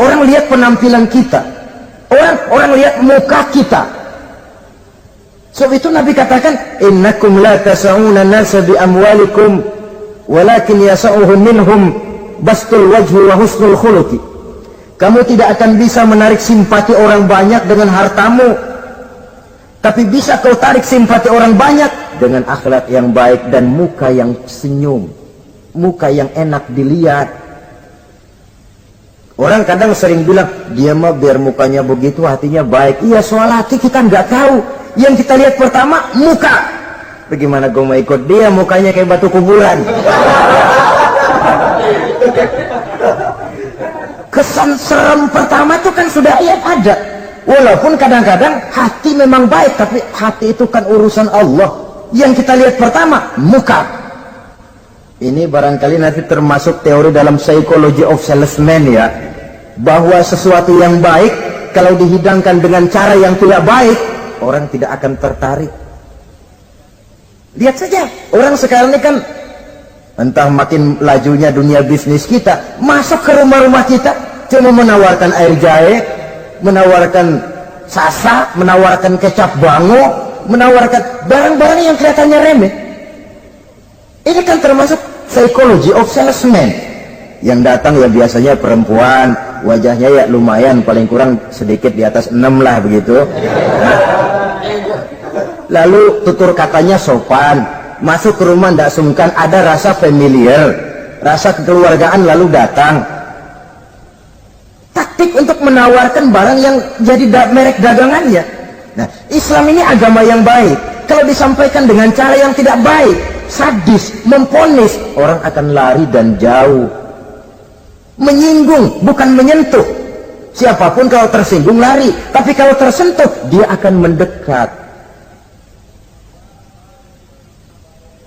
Orang lihat penampilan kita, orang lihat muka kita. Sebab itu Nabi katakan, innakum la tasa'una nasa bi amwalikum walakin yasa'uhum minhum bastul wajhi wa husnul khuluqi. Kamu tidak akan bisa menarik simpati orang banyak dengan hartamu, tapi bisa kau tarik simpati orang banyak dengan akhlak yang baik dan muka yang senyum, muka yang enak dilihat. Orang kadang sering bilang, dia mah biar mukanya begitu hatinya baik. Iya, soal hati kita nggak tahu. Yang kita lihat pertama muka. Bagaimana gue mau ikut dia, mukanya kayak batu kuburan. Kesan serem pertama itu kan sudah ada. Walaupun kadang-kadang hati memang baik, tapi hati itu kan urusan Allah. Yang kita lihat pertama muka. Ini barangkali nanti termasuk teori dalam psychology of salesman ya, bahwa sesuatu yang baik kalau dihidangkan dengan cara yang tidak baik, orang tidak akan tertarik. Lihat saja, orang sekarang ini kan entah makin lajunya dunia bisnis kita, masuk ke rumah-rumah kita cuma menawarkan air jahe, menawarkan sasa, menawarkan kecap bango, menawarkan barang-barang yang kelihatannya remeh. Ini kan termasuk psychology of salesman. Yang datang ya biasanya perempuan, wajahnya ya lumayan, paling kurang sedikit di atas 6 lah begitu. Lalu tutur katanya sopan, masuk ke rumah tidak sungkan, ada rasa familiar, rasa kekeluargaan, lalu datang. Taktik untuk menawarkan barang yang jadi merek dagangannya. Nah, Islam ini agama yang baik. Kalau disampaikan dengan cara yang tidak baik, sadis, memponis, orang akan lari dan jauh. Menyinggung, bukan menyentuh. Siapapun kalau tersinggung lari, tapi kalau tersentuh dia akan mendekat.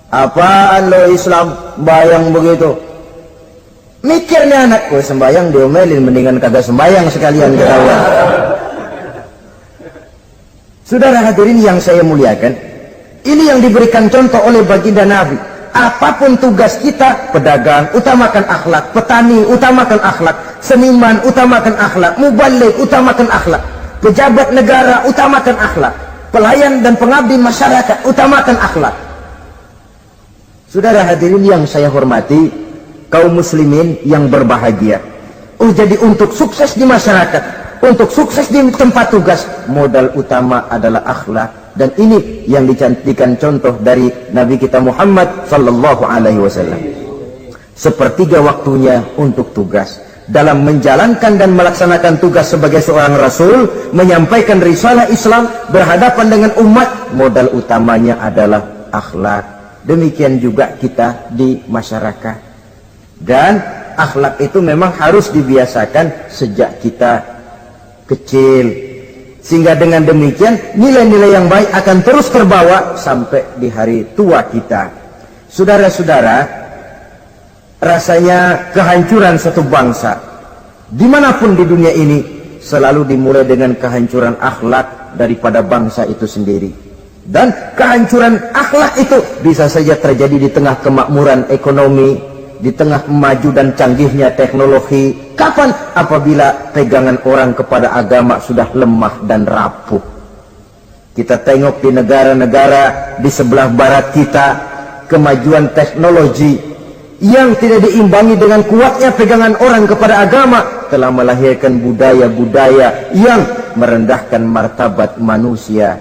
Apaan lo Islam bayang begitu? Mikirnya anakku sembayang diomelin, mendingan kagak sembayang sekalian ketahuan. Saudara hadirin yang saya muliakan, ini yang diberikan contoh oleh baginda Nabi. Apapun tugas kita, pedagang utamakan akhlak, petani utamakan akhlak, seniman utamakan akhlak, mubaligh utamakan akhlak, pejabat negara utamakan akhlak, pelayan dan pengabdi masyarakat utamakan akhlak. Saudara hadirin yang saya hormati, kaum muslimin yang berbahagia. Jadi untuk sukses di masyarakat, untuk sukses di tempat tugas, modal utama adalah akhlak. Dan ini yang dicantikan contoh dari Nabi kita Muhammad sallallahu alaihi wasallam. Sepertiga waktunya untuk tugas. Dalam menjalankan dan melaksanakan tugas sebagai seorang rasul, menyampaikan risalah Islam berhadapan dengan umat, modal utamanya adalah akhlak. Demikian juga kita di masyarakat. Dan akhlak itu memang harus dibiasakan sejak kita kecil. Sehingga dengan demikian nilai-nilai yang baik akan terus terbawa sampai di hari tua kita. Saudara-saudara, rasanya kehancuran satu bangsa dimanapun di dunia ini selalu dimulai dengan kehancuran akhlak daripada bangsa itu sendiri. Dan kehancuran akhlak itu bisa saja terjadi di tengah kemakmuran ekonomi, di tengah maju dan canggihnya teknologi. Kapan? Apabila pegangan orang kepada agama sudah lemah dan rapuh. Kita tengok di negara-negara di sebelah barat kita, kemajuan teknologi yang tidak diimbangi dengan kuatnya pegangan orang kepada agama telah melahirkan budaya-budaya yang merendahkan martabat manusia.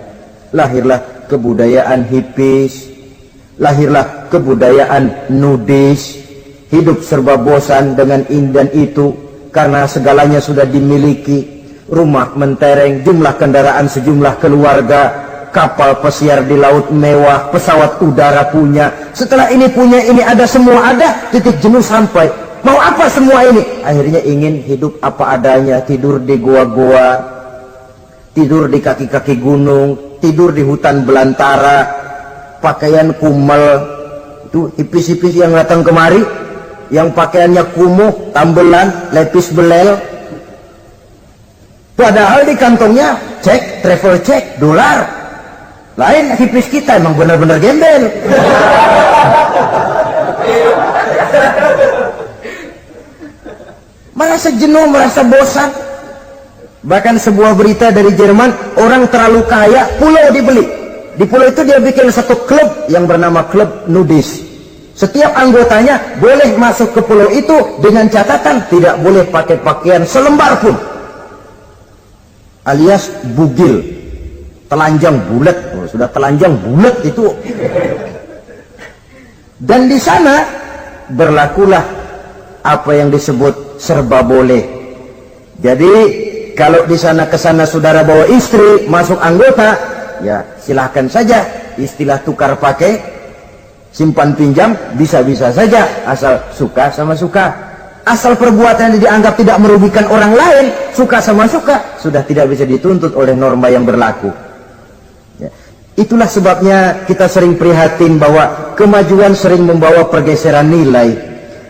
Lahirlah kebudayaan hippies, lahirlah kebudayaan nudis, hidup serba bosan dengan ini dan itu karena segalanya sudah dimiliki. Rumah mentereng, jumlah kendaraan sejumlah keluarga, kapal pesiar di laut mewah, pesawat udara punya, setelah ini punya ini ada, semua ada, titik jenuh sampai. Mau apa semua ini? Akhirnya ingin hidup apa adanya, tidur di goa-goa, tidur di kaki-kaki gunung, tidur di hutan belantara, pakaian kumel. Itu hipis-hipis yang datang kemari, yang pakaiannya kumuh, tambelan, lepis belel, padahal di kantongnya cek, travel cek, dolar. Lain hipis kita, emang benar-benar gembel. Merasa jenuh, merasa bosan. Bahkan sebuah berita dari Jerman, orang terlalu kaya, pulau dibeli. Di pulau itu dia bikin satu klub yang bernama klub nudis. Setiap anggotanya boleh masuk ke pulau itu dengan catatan tidak boleh pakai pakaian selembar pun, alias bugil, telanjang bulat. Sudah telanjang bulat itu. Dan di sana berlakulah apa yang disebut serba boleh. Jadi kalau di sana kesana saudara bawa istri masuk anggota, ya silahkan saja. Istilah tukar pakai, simpan pinjam, bisa-bisa saja, asal suka sama suka. Asal perbuatan yang dianggap tidak merugikan orang lain, suka sama suka, sudah tidak bisa dituntut oleh norma yang berlaku. Ya. Itulah sebabnya kita sering prihatin bahwa kemajuan sering membawa pergeseran nilai.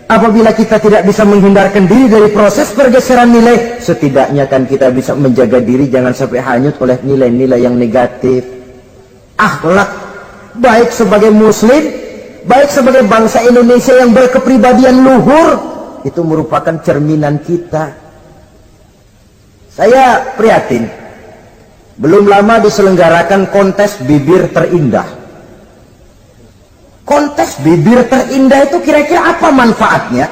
Apabila kita tidak bisa menghindarkan diri dari proses pergeseran nilai, setidaknya kan kita bisa menjaga diri jangan sampai hanyut oleh nilai-nilai yang negatif. Akhlak, baik sebagai muslim, baik sebagai bangsa Indonesia yang berkepribadian luhur, itu merupakan cerminan kita. Saya prihatin, belum lama diselenggarakan kontes bibir terindah. Kontes bibir terindah itu kira-kira apa manfaatnya?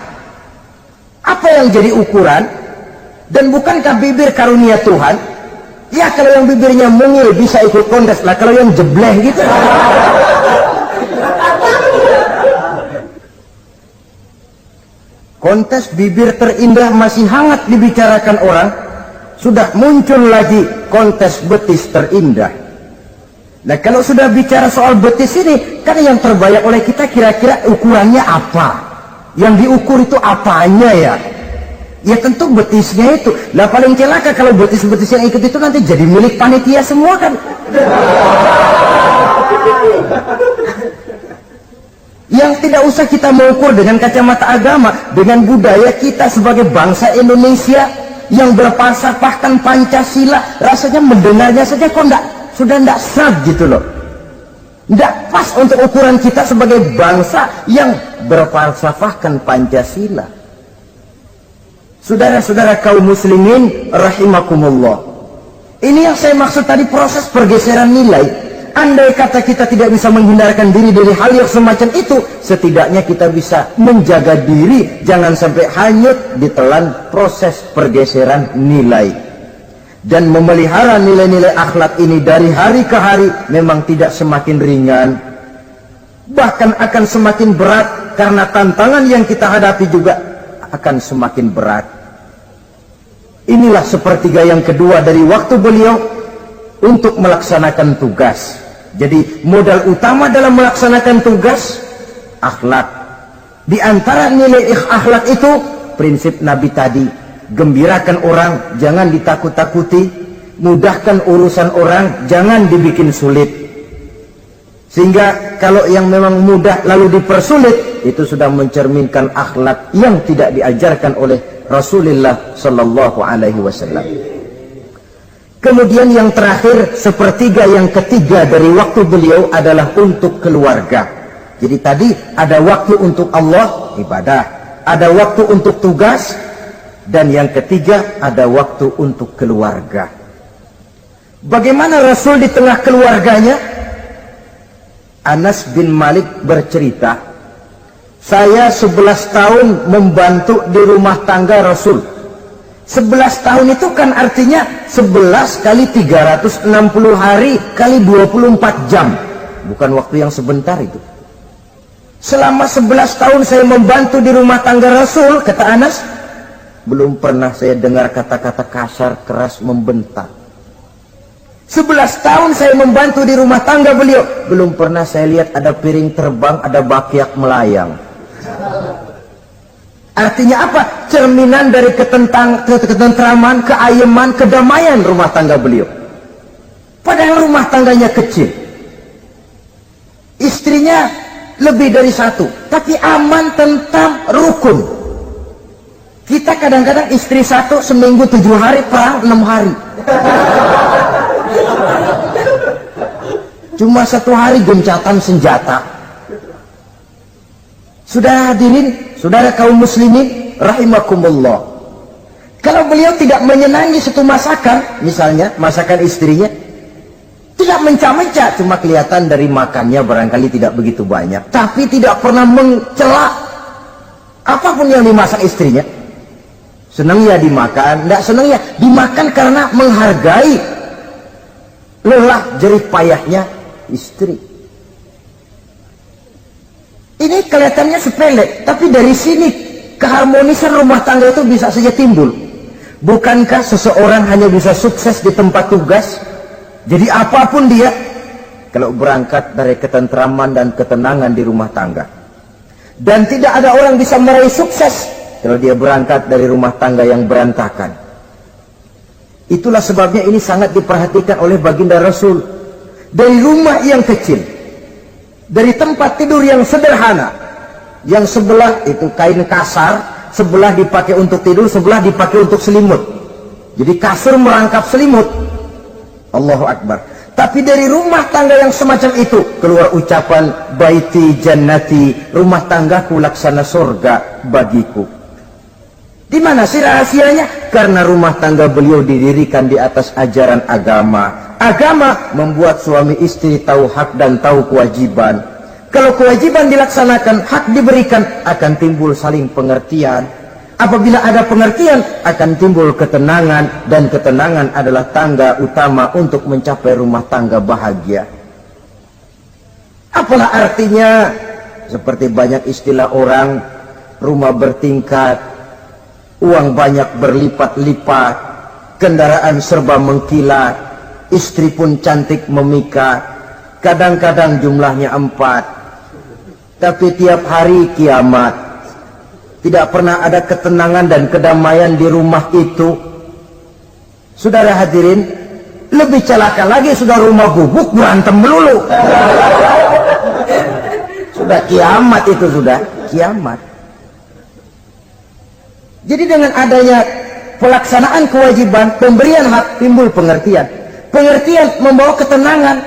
Apa yang jadi ukuran? Dan bukankah bibir karunia Tuhan? Ya kalau yang bibirnya mungil bisa ikut kontes lah, kalau yang jebleh gitu. Kontes bibir terindah masih hangat dibicarakan orang, sudah muncul lagi kontes betis terindah. Nah kalau sudah bicara soal betis ini, kan yang terbayang oleh kita kira-kira ukurannya apa? Yang diukur itu apanya ya? Ya tentu betisnya itu. Nah paling celaka kalau betis-betis yang ikut itu nanti jadi milik panitia semua kan. Yang tidak usah kita mengukur dengan kacamata agama, dengan budaya kita sebagai bangsa Indonesia yang berfalsafahkan Pancasila, rasanya mendengarnya saja kok sudah tidak sah gitu loh. Tidak pas untuk ukuran kita sebagai bangsa yang berfalsafahkan Pancasila. Saudara-saudara kaum muslimin rahimakumullah, ini yang saya maksud tadi, proses pergeseran nilai. Andai kata kita tidak bisa menghindarkan diri dari hal yang semacam itu, setidaknya kita bisa menjaga diri jangan sampai hanyut ditelan proses pergeseran nilai. Dan memelihara nilai-nilai akhlak ini dari hari ke hari memang tidak semakin ringan, bahkan akan semakin berat, karena tantangan yang kita hadapi juga akan semakin berat. Inilah sepertiga yang kedua dari waktu beliau untuk melaksanakan tugas. Jadi modal utama dalam melaksanakan tugas akhlak. Di antara nilai akhlak itu prinsip Nabi tadi, gembirakan orang, jangan ditakut-takuti, mudahkan urusan orang, jangan dibikin sulit. Sehingga kalau yang memang mudah lalu dipersulit, itu sudah mencerminkan akhlak yang tidak diajarkan oleh Rasulullah Sallallahu Alaihi Wasallam. Kemudian yang terakhir, sepertiga yang ketiga dari waktu beliau adalah untuk keluarga. Jadi tadi ada waktu untuk Allah, ibadah, ada waktu untuk tugas, dan yang ketiga ada waktu untuk keluarga. Bagaimana Rasul di tengah keluarganya? Anas bin Malik bercerita, saya 11 tahun membantu di rumah tangga Rasul. 11 tahun itu kan artinya 11 kali 360 hari kali 24 jam. Bukan waktu yang sebentar itu. Selama 11 tahun saya membantu di rumah tangga Rasul, kata Anas, belum pernah saya dengar kata-kata kasar, keras, membentak. 11 tahun saya membantu di rumah tangga beliau, belum pernah saya lihat ada piring terbang, ada bakyak melayang. Artinya apa? Cerminan dari ketentraman, keayeman, kedamaian rumah tangga beliau. Padahal rumah tangganya kecil, istrinya lebih dari satu, tapi aman, tentram, rukun. Kita kadang-kadang istri satu seminggu 7 hari, perang 6 hari. Cuma 1 hari gencatan senjata. Sudah hadirin, saudara kaum muslimin rahimakumullah, kalau beliau tidak menyenangi satu masakan, misalnya masakan istrinya, Tidak mencah-mencah, cuma kelihatan dari makannya barangkali tidak begitu banyak. Tapi tidak pernah mencela apapun yang dimasak istrinya. Senang ya dimakan, tidak senang ya dimakan karena menghargai lelah jerih payahnya istri. Ini kelihatannya sepele, tapi dari sini keharmonisan rumah tangga itu bisa saja timbul. Bukankah seseorang hanya bisa sukses di tempat tugas? Jadi apapun dia, kalau berangkat dari ketentraman dan ketenangan di rumah tangga. Dan tidak ada orang bisa meraih sukses kalau dia berangkat dari rumah tangga yang berantakan. Itulah sebabnya ini sangat diperhatikan oleh baginda Rasul. Dari rumah yang kecil, dari tempat tidur yang sederhana, yang sebelah itu kain kasar, sebelah dipakai untuk tidur, sebelah dipakai untuk selimut. Jadi kasur merangkap selimut. Allahu Akbar. Tapi dari rumah tangga yang semacam itu keluar ucapan baiti jannati, rumah tanggaku laksana surga bagiku. Di mana sih rahasianya? Karena rumah tangga beliau didirikan di atas ajaran agama. Agama membuat suami istri tahu hak dan tahu kewajiban. Kalau kewajiban dilaksanakan, hak diberikan, akan timbul saling pengertian. Apabila ada pengertian, akan timbul ketenangan, dan ketenangan adalah tangga utama untuk mencapai rumah tangga bahagia. Apalah artinya? Seperti banyak istilah orang, rumah bertingkat, uang banyak berlipat-lipat, kendaraan serba mengkilat, istri pun cantik memikat, kadang-kadang jumlahnya 4, tapi tiap hari kiamat. Tidak pernah ada ketenangan dan kedamaian di rumah itu. Saudara hadirin, lebih celaka lagi sudah rumah gubuk berantem melulu. Sudah kiamat itu, sudah kiamat. Jadi dengan adanya pelaksanaan kewajiban, pemberian hak, timbul pengertian. Pengertian membawa ketenangan.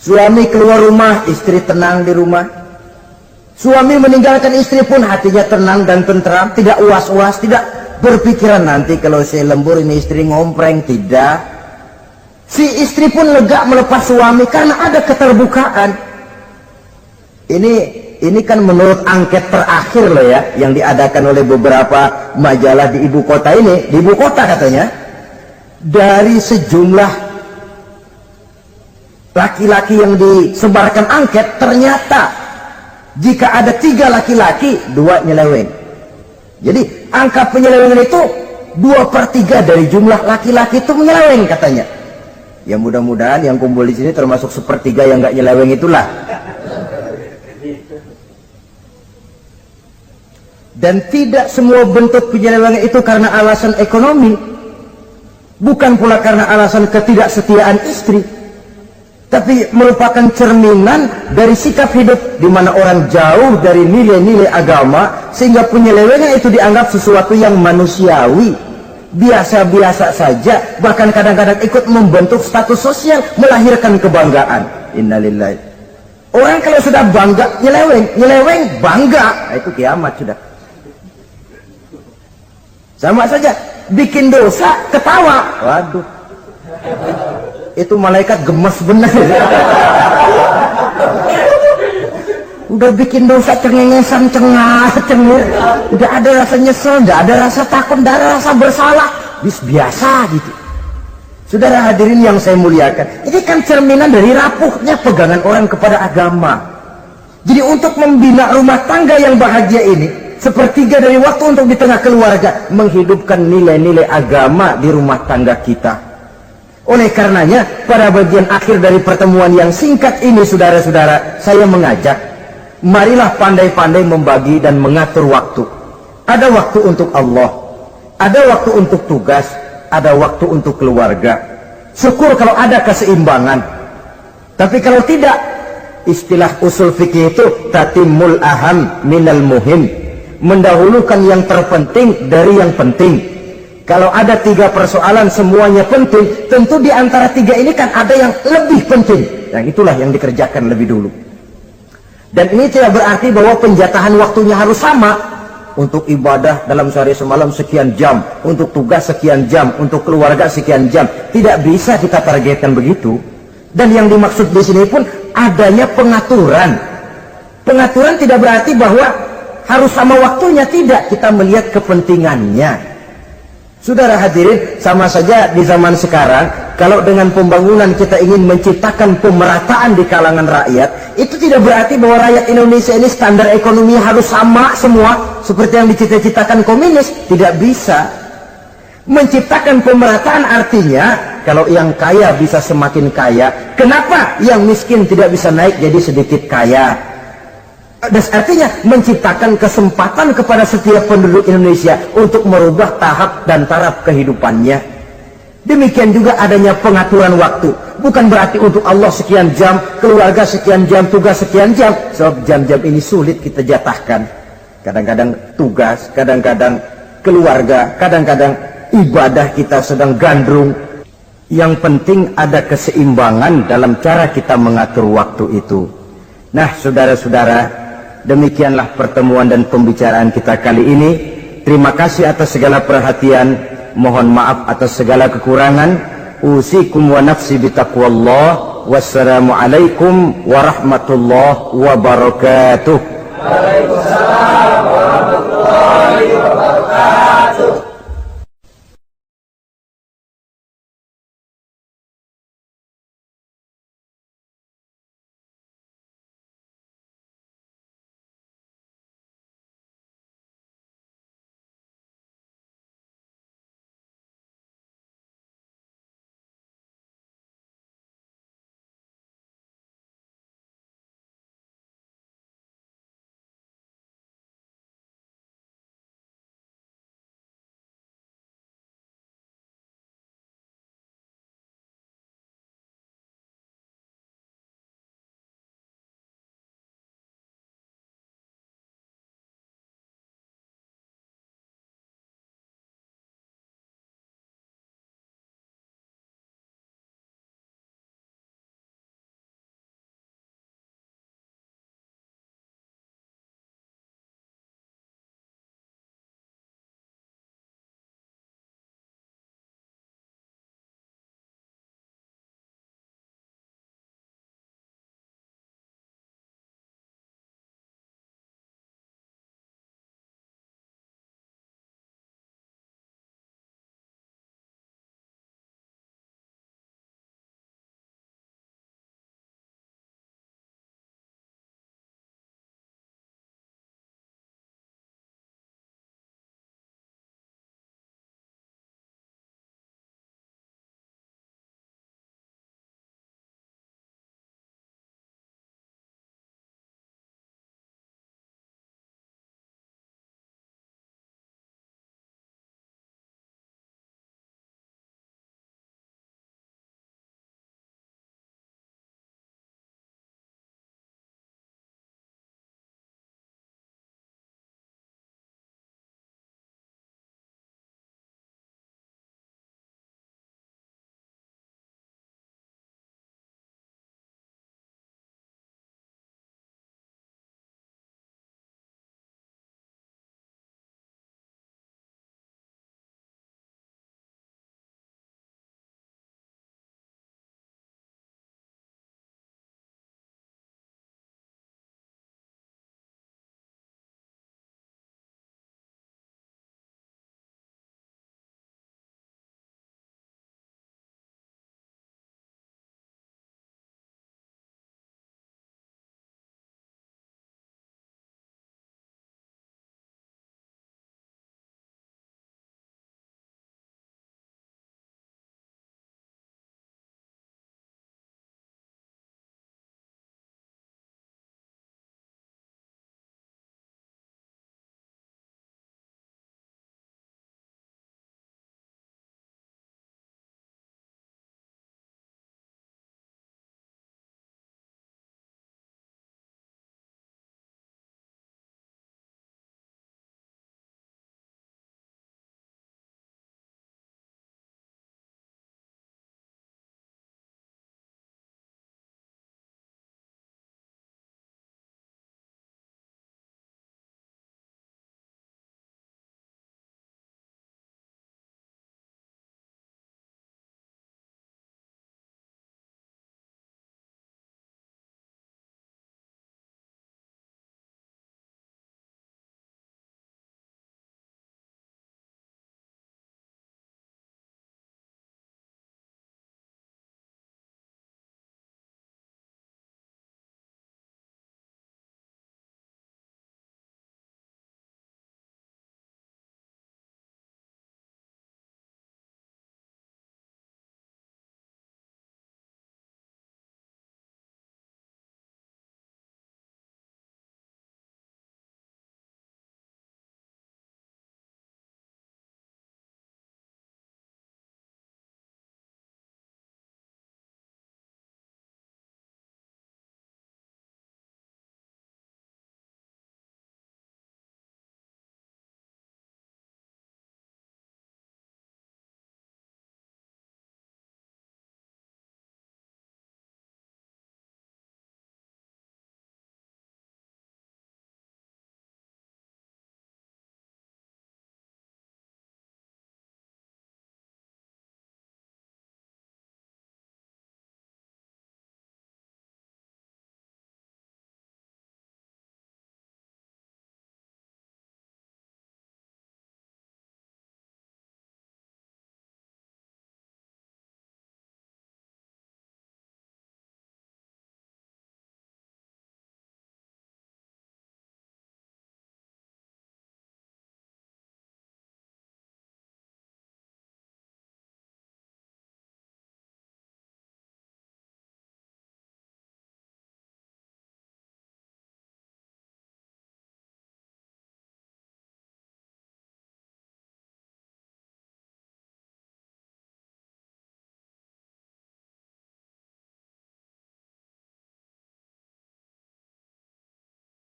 Suami keluar rumah, istri tenang di rumah. Suami meninggalkan istri pun hatinya tenang dan tentram, tidak was-was, tidak berpikiran nanti kalau saya lembur ini istri ngompreng, tidak. Si istri pun lega melepas suami karena ada keterbukaan. Ini kan menurut angket terakhir loh ya, yang diadakan oleh beberapa majalah di ibu kota ini, di ibu kota katanya, dari sejumlah laki-laki yang disebarkan angket, ternyata jika ada 3 laki-laki, 2 nyeleweng. Jadi angka penyelewengan itu 2/3 dari jumlah laki-laki itu menyeleweng katanya. Ya mudah-mudahan yang kumpul di sini termasuk 1/3 yang nggak nyeleweng itulah. Dan tidak semua bentuk penyelewengan itu karena alasan ekonomi, bukan pula karena alasan ketidaksetiaan istri, tapi merupakan cerminan dari sikap hidup di mana orang jauh dari nilai-nilai agama, sehingga penyelewengan itu dianggap sesuatu yang manusiawi, biasa-biasa saja, bahkan kadang-kadang ikut membentuk status sosial, melahirkan kebanggaan. Innalillahi. Orang kalau sudah bangga nyeleweng bangga, nah, itu kiamat sudah. Sama saja bikin dosa ketawa, waduh, itu malaikat gemes benar. Udah bikin dosa cengengesan, cengar-cengir, udah ada rasa nyesel, udah ada rasa takut, udah ada rasa bersalah, biasa gitu. Saudara hadirin yang saya muliakan, ini kan cerminan dari rapuhnya pegangan orang kepada agama. Jadi untuk membina rumah tangga yang bahagia ini, 1/3 dari waktu untuk di tengah keluarga, menghidupkan nilai-nilai agama di rumah tangga kita. Oleh karenanya, pada bagian akhir dari pertemuan yang singkat ini, saudara-saudara, saya mengajak, marilah pandai-pandai membagi dan mengatur waktu. Ada waktu untuk Allah, ada waktu untuk tugas, ada waktu untuk keluarga. Syukur kalau ada keseimbangan. Tapi kalau tidak, istilah usul fikih itu tatimul aham minal muhim, mendahulukan yang terpenting dari yang penting. Kalau ada 3 persoalan semuanya penting, tentu di antara 3 ini kan ada yang lebih penting. Yang itulah yang dikerjakan lebih dulu. Dan ini tidak berarti bahwa penjatahan waktunya harus sama. untuk ibadah dalam sehari semalam sekian jam, untuk tugas sekian jam, untuk keluarga sekian jam. Tidak bisa kita targetkan begitu. Dan yang dimaksud di sini pun adanya pengaturan. Pengaturan tidak berarti bahwa harus sama waktunya, tidak. Kita melihat kepentingannya. Saudara hadirin, sama saja di zaman sekarang, kalau dengan pembangunan kita ingin menciptakan pemerataan di kalangan rakyat, itu tidak berarti bahwa rakyat Indonesia ini standar ekonomi harus sama semua, seperti yang dicita-citakan komunis. Tidak bisa. Menciptakan pemerataan artinya, kalau yang kaya bisa semakin kaya, kenapa yang miskin tidak bisa naik jadi sedikit kaya? Dan artinya menciptakan kesempatan kepada setiap penduduk Indonesia untuk merubah tahap dan taraf kehidupannya. Demikian juga adanya pengaturan waktu. Bukan berarti untuk Allah sekian jam, keluarga sekian jam, tugas sekian jam. Sebab jam-jam ini sulit kita jatahkan. Kadang-kadang tugas, kadang-kadang keluarga, kadang-kadang ibadah kita sedang gandrung. Yang penting ada keseimbangan dalam cara kita mengatur waktu itu. Nah, saudara-saudara, demikianlah pertemuan dan pembicaraan kita kali ini. Terima kasih atas segala perhatian. Mohon maaf atas segala kekurangan. Usikum wa nafsi bitaqwallah. Wassalamualaikum warahmatullahi wabarakatuh. Waalaikumsalam warahmatullahi wabarakatuh.